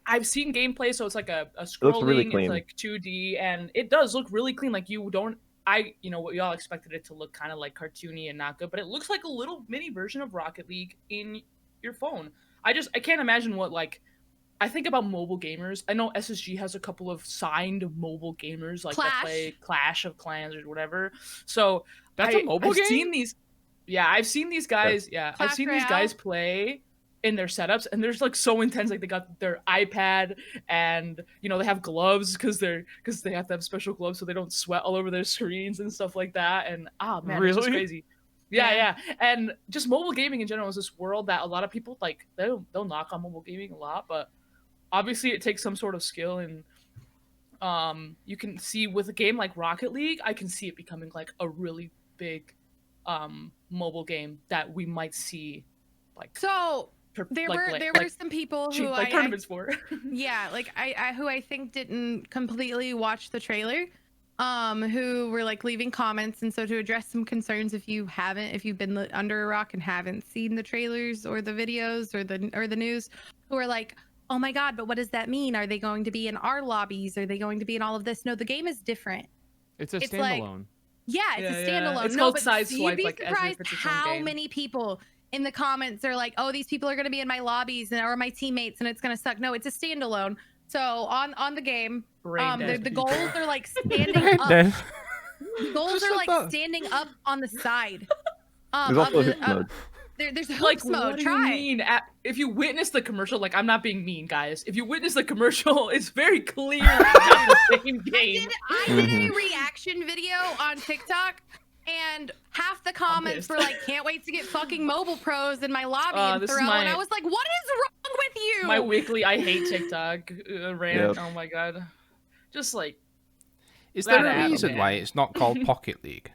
I've seen gameplay, so it's like a scrolling, looks really it's clean. like 2D, and it does look really clean. Like we all expected it to look kind of like cartoony and not good, but it looks like a little mini version of Rocket League in your phone. I can't imagine what I think about mobile gamers. I know SSG has a couple of signed mobile gamers that play Clash of Clans or whatever. So That's a mobile game? I've seen these guys. Yeah, I've Clash seen these Royale? guys play in their setups, and they're like so intense. Like they got their iPad, and they have gloves because they have to have special gloves so they don't sweat all over their screens and stuff like that. And man, it's just Really? crazy. Yeah, and just mobile gaming in general is this world that a lot of people like. They'll knock on mobile gaming a lot, but obviously it takes some sort of skill, and you can see with a game like Rocket League, I can see it becoming like a really big mobile game that we might see like So there were some people who tournaments for. who I think didn't completely watch the trailer, who were like leaving comments. And so to address some concerns, if you've been under a rock and haven't seen the trailers or the videos or the news, who are like, oh my god, but what does that mean? Are they going to be in our lobbies? Are they going to be in all of this? No, the game is different. It's a It's like- standalone. Yeah, it's a standalone. It's no, called but Sideswipe, you'd be like, as if surprised it's its own how game. many people in the comments are like, "Oh, these people are going to be in my lobbies or my teammates, and it's going to suck." No, it's a standalone. So on the game, Brain dead the people. goals are like standing up. Then The goals are like standing up on the side. There's also a hoops mode. There's a hoops Like, mode. what do you Try. mean? If you witness the commercial, like, I'm not being mean, guys. If you witness the commercial, it's very clear it's not the same game. I did a reaction video on TikTok, and half the comments pissed. were like, "Can't wait to get fucking mobile pros in my lobby and this is throw." my- And I was like, "What is wrong with you?" My weekly I hate TikTok rant. Yep. Oh my god. Just like, is there That a app, reason man. why it's not called Pocket League?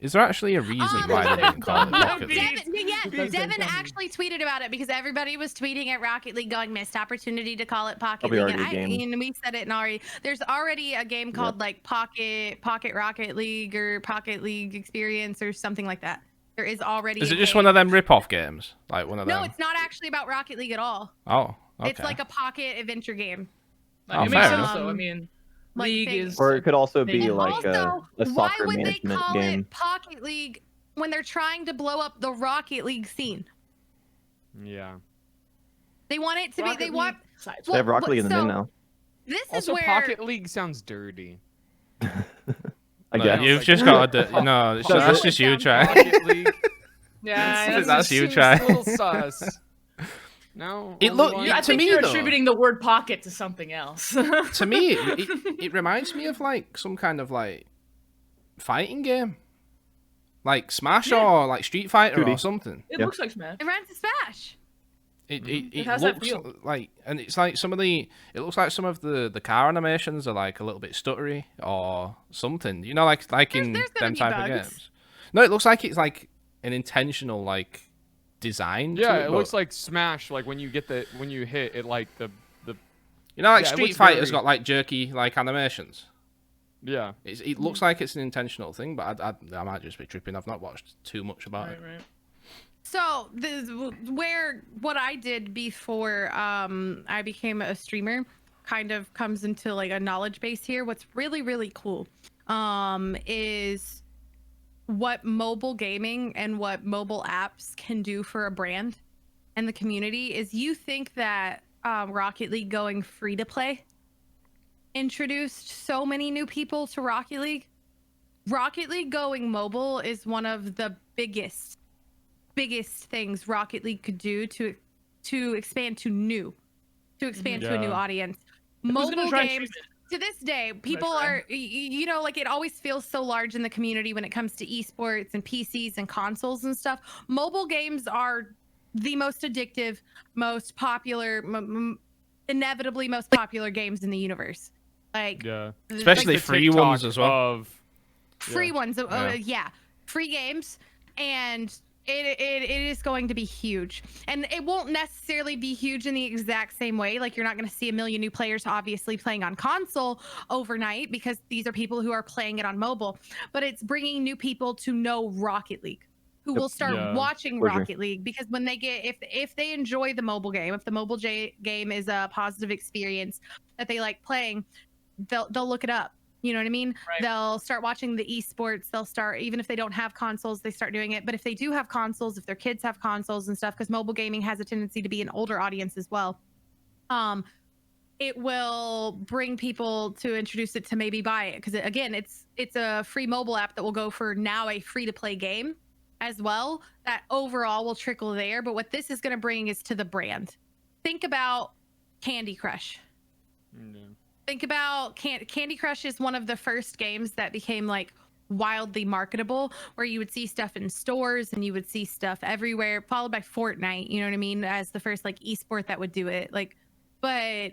Is there actually a reason why they didn't call it No, Pocket League? Devin actually tweeted about it because everybody was tweeting at Rocket League going, "Missed opportunity to call it Pocket Probably League." already a game. And we said it, and there's already a game called like Pocket Rocket League or Pocket League Experience or something like that. There is already. Is a it just game. one of them rip-off games? Like one of them? No, it's not actually about Rocket League at all. Oh, okay. It's like a pocket adventure game. Oh, it makes fair sense enough. though. I mean, Like League they- is. Or it could also be And like also, a why soccer would they management call game. it Pocket League when they're trying to blow up the Rocket League scene? Yeah. They want it to be. They want. Sideswipe. They have Rocket League in the so- name now. This is Also, where. Pocket League sounds dirty. I No, guess. you've Like- just got to. No, Does that's it? just you, try. Pocket League. Yeah, That's you, seems try. A little sus. No. It only look- one? yeah, I to think me, you're though- attributing the word pocket to something else. To me, it reminds me of like some kind of like fighting game. Like Smash Yeah. or like Street Fighter 2D. or something. It Yeah. looks like Smash. It runs to Smash. It has that looks feel. like, and it's like it looks like some of the car animations are like a little bit stuttery or something. You know, like in There's gonna them be type of bugs. games. No, it looks like it's like an intentional like design. Yeah, to it but, looks like Smash. Like when you hit it, like the you know, like yeah, it Street looks Fighter's very- got like jerky like animations. yeah. It looks like it's an intentional thing, but I might just be tripping. I've not watched too much about it. Right. So what I did before I became a streamer kind of comes into like a knowledge base here. What's really, really cool is what mobile gaming and what mobile apps can do for a brand and the community. Is you think that Rocket League going free to play introduced so many new people to Rocket League? Rocket League going mobile is one of the biggest things Rocket League could do to expand to a new Yeah. audience. Who's gonna Mobile try and games stream to this day, people try. are you know, like it always feels so large in the community when it comes to esports and PCs and consoles and stuff. Mobile games are the most addictive, most popular, inevitably most popular games in the universe. Like Yeah. Especially The free TikTok ones as well. Of, free ones. Yeah. Yeah, free games, and it is going to be huge, and it won't necessarily be huge in the exact same way. Like you're not going to see a million new players obviously playing on console overnight because these are people who are playing it on mobile, but it's bringing new people to know Rocket League, who will start Yeah. watching Pleasure. Rocket League because when they get if they enjoy the mobile game, if the mobile game is a positive experience that they like playing, they'll look it up. You know what I mean? Right. They'll start watching the esports. They'll start, even if they don't have consoles, they start doing it. But if they do have consoles, if their kids have consoles and stuff, because mobile gaming has a tendency to be an older audience as well, it will bring people to introduce it to maybe buy it. Because again, it's a free mobile app that will go for now a free to play game as well. That overall will trickle there. But what this is going to bring is to the brand. Think about Candy Crush. Yeah. Think about Candy Crush is one of the first games that became like wildly marketable, where you would see stuff in stores and you would see stuff everywhere, followed by Fortnite, you know what I mean, as the first like esport that would do it. Like, but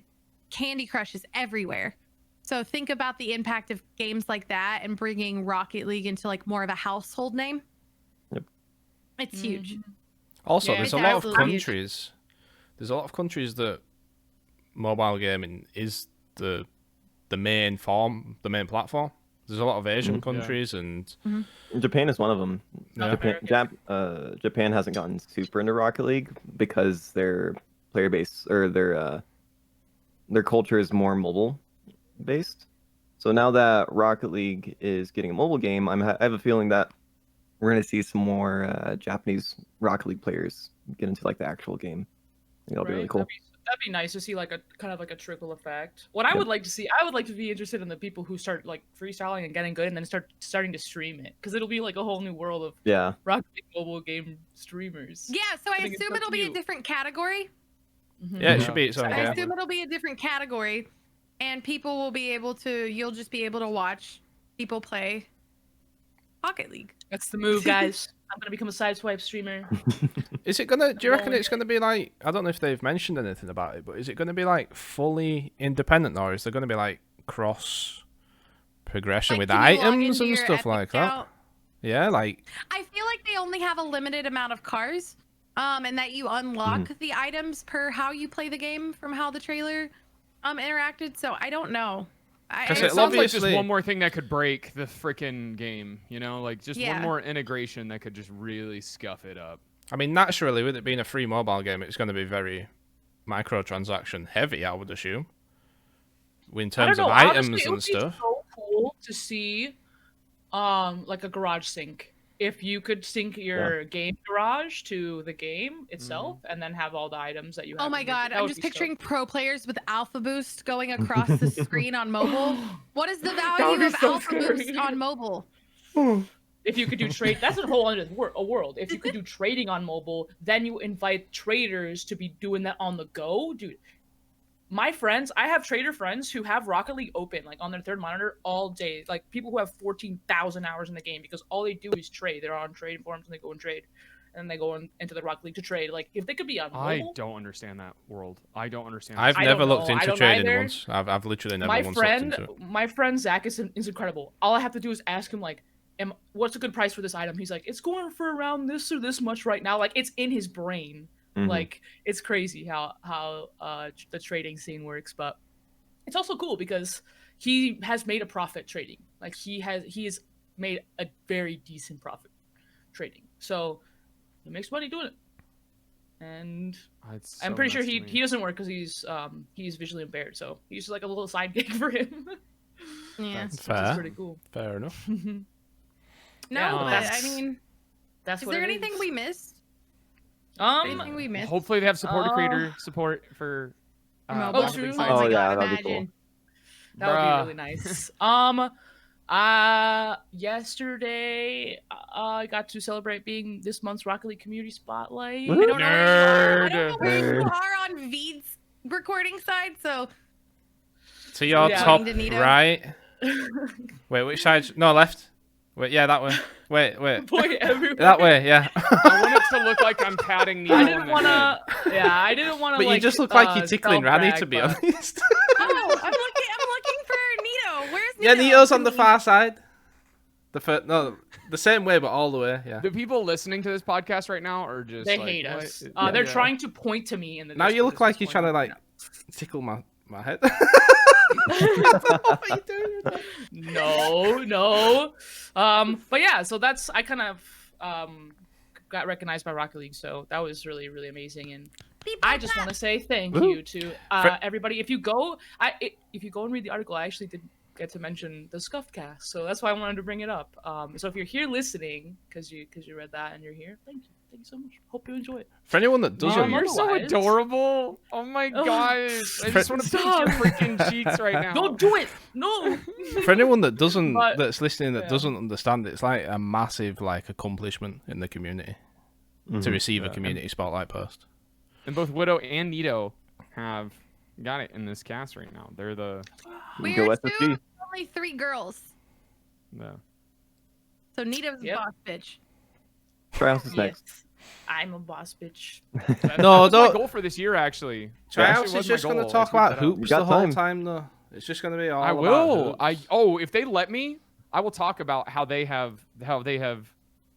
Candy Crush is everywhere. So think about the impact of games like that and bringing Rocket League into like more of a household name. Yep. It's huge. Also, Yeah, there's it's a lot of absolutely huge. countries. There's a lot of countries that mobile gaming is the main platform. There's a lot of Asian countries and Japan is one of them. Yeah. Japan hasn't gotten super into Rocket League because their player base or their culture is more mobile based. So now that Rocket League is getting a mobile game, I have a feeling that we're going to see some more Japanese Rocket League players get into like the actual game. I think that'll be really cool. That'd be nice to see like a kind of like a trickle effect. What I would like to see, I would like to be interested in the people who start like freestyling and getting good and then starting to stream it, because it'll be like a whole new world of Yeah. Rocket League mobile game streamers. Yeah, so I think it's assume so it'll be a cute. different category. yeah, it should be its own I game. assume it'll be a different category, and people will be able to. You'll just be able to watch people play Rocket League. That's the move, guys. I'm gonna become a sideswipe streamer. Is it gonna? Do you reckon Going it's gonna be like? I don't know if they've mentioned anything about it, but is it gonna be like fully independent, or is there gonna be like cross progression with Like, can you log items into and your stuff Epic like that? account? Yeah, like I feel like they only have a limited amount of cars, and that you unlock the items per how you play the game from how the trailer interacted. So I don't know. 'Cause It it'll sounds like just obviously- one more thing that could break the freaking game, you know, like just Yeah. one more integration that could just really scuff it up. I mean, naturally, with it being a free mobile game, it's going to be very microtransaction heavy, I would assume. In I terms don't of know. items Honestly, it and would stuff. be so cool to see, like a garage sync. If you could sync your game garage to the game itself, and then have all the items that you have. Oh my in your- god, that I'm would just be so picturing pro players with Alpha Boost going across the screen on mobile. What is the would value be of so Alpha Boost scary. on mobile? If you could do trade, that's a whole other world. If you could do trading on mobile, then you invite traders to be doing that on the go, dude. my friends, I have trader friends who have Rocket League open like on their third monitor all day. Like people who have 14,000 hours in the game because all they do is trade. They're on trading forums and they go and trade, and they go into the Rocket League to trade. Like if they could be on I mobile, don't understand that world. I don't understand. I've I never don't looked know. I into don't trading either. once. I've literally never my once looked friend, into it. my friend Zach is incredible. All I have to do is ask him like, what's a good price for this item? He's like, it's going for around this or this much right now. Like it's in his brain. Like it's crazy how the trading scene works, but it's also cool because he has made a profit trading. Like he has made a very decent profit trading. So he makes money doing it. And It's I'm so pretty sure nuts to he me. doesn't work because he's visually impaired. So he's just like a little side gig for him. Yeah. Which is Fair. pretty cool. Fair enough. No, Yeah, but I that's- mean, That's is what there it anything is. we missed? Um, We missed. Hopefully they have supporter creator support for. Mobile. Rocket League true. sites. Oh my Oh, yeah, god, that'd be cool. imagine. that would be Bruh. really nice. Yesterday I got to celebrate being this month's Rocket League Community Spotlight. Woohoo. I don't know where you are. I don't Nerd. know where you Nerd. are on Veeds recording side, so To your Yeah. top Neato. right. Wait, which side? No, left. Wait, yeah, that way. Wait. Point everywhere. That way, yeah. I want it to look like I'm patting Neato I on didn't the want head. to. Yeah, I didn't want to. But like, you just look like you're tickling Ranny, self-brag, to be but- honest. oh, I'm looking for Neato. Where's Neato? Yeah, Neato's on the far side. The same way, but all the way. Yeah. The people listening to this podcast right now are just They like, hate what? us. Yeah. They're trying to point to me in the. Now you Discord look at like this you're trying to point. like tickle my head. What are you doing with that? No. But yeah, so that's I kind of got recognized by Rocket League, so that was really really amazing, and I just want to say thank Woo. you to everybody. If you go and read the article, I actually did get to mention the Scuffed cast, so that's why I wanted to bring it up. So if you're here listening, because you read that and you're here, thank you so much. Hope you enjoy it. For anyone that doesn't, You're so Otherwise- adorable. Oh my Oh. gosh. I just want to pinch your freaking cheeks right now. Don't do it. No. for anyone that doesn't, But- that's listening, that yeah. doesn't understand, it's like a massive like accomplishment in the community to receive a community spotlight post. And both Widow and Neato have got it in this cast right now. They're the We're Go two, SSG. only 3 girls. So Neato's Yep. a boss bitch. Trihouse is next. Yes. I'm a boss bitch. That No, was my don't- goal for this year actually. Trihouse Actually, is was my just going goal. to I talk screwed about that up. hoops You the got whole time. time, though. It's just going to be all I about will. hoops. If they let me, I will talk about how they have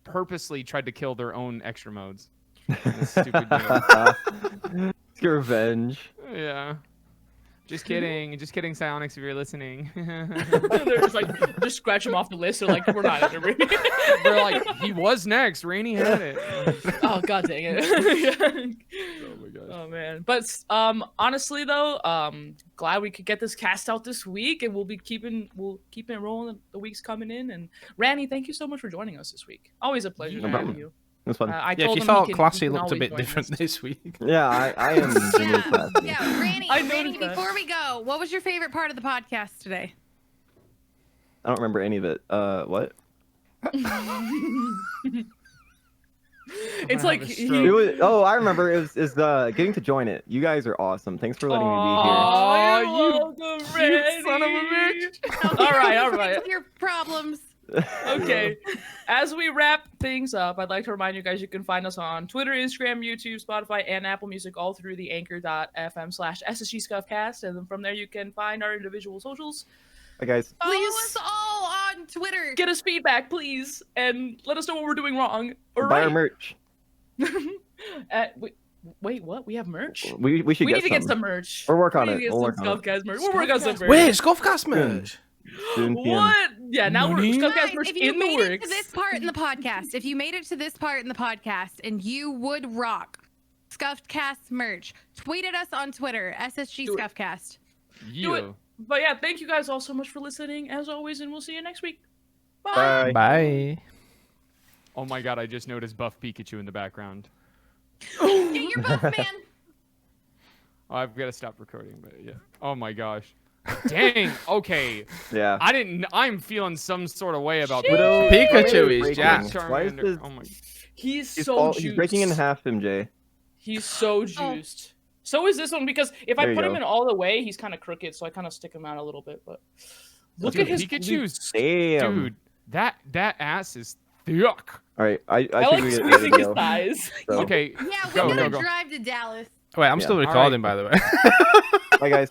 purposely tried to kill their own extra modes. This stupid game. It's your revenge. Yeah. Just kidding. Just kidding, Psionics, if you're listening. They're just like just scratch him off the list. They're like, we're not interviewing. They're like, he was next. Ranny had it. Oh god dang it. Oh my gosh. Oh man. But honestly though, glad we could get this cast out this week, and we'll keep it rolling the weeks coming in. And Ranny, thank you so much for joining us this week. Always a pleasure No to have problem. you. It's fun. I Yeah, if told you him thought he can- Classy he can looked a always bit join different us. this week. Yeah, I am really classy. Yeah, Ranny, I Ranny, noticed that. before we go, what was your favorite part of the podcast today? I don't remember any of it. What? It's like have a he- stroke. It was, oh, I remember. It was getting to join it. You guys are awesome. Thanks for letting me be here. Aw, Aw, you're you welcome, cute son of a Ranny. bitch. All right. Fix your problems. Okay. As we wrap things up, I'd like to remind you guys you can find us on Twitter, Instagram, YouTube, Spotify, and Apple Music, all through the anchor.fm/SSG Scuffcast. And then from there, you can find our individual socials. Hi guys. Follow Please. us all on Twitter. Get us feedback, please, and let us know what we're doing wrong or Buy our right. merch. Wait, what? We have merch? We should We get need to get some. some merch. We'll work on We it. need to get We'll some work on it. Scuffcast merch. We'll work on some merch. Wait, Scuffcast merch. Soon, PM. What? Yeah, now we're Nani? Scuffcast Guys, merch if you in the made it to works. this part in the podcast, and you would rock Scuffed Cast merch, tweet at us on Twitter, SSG Do it. Scuffcast. Do it. You. But yeah, thank you guys all so much for listening, as always, and we'll see you next week. Bye. Bye. Oh my god, I just noticed Buff Pikachu in the background. Get your buff, man. Oh, I've got to stop recording, but yeah. Oh my gosh. Dang. Okay. Yeah. I'm feeling some sort of way about Widow- Pikachu Widow is breaking. jacked. Why is Charmander. this? Oh my. He's He's, so juiced. he's breaking in half, MJ. He's so juiced. So is this one because if I There you put him go. in all the way, he's kind of crooked, so I kind of stick him out a little bit. But look Dude, at his Pikachu's Damn. dude. That ass is thick. All right, I I think like we get squeezing his go. thighs. So, Okay, Yeah, we go, gotta go. drive to Dallas. Wait, I'm Yeah. still All right. recording, by the way. bye guys.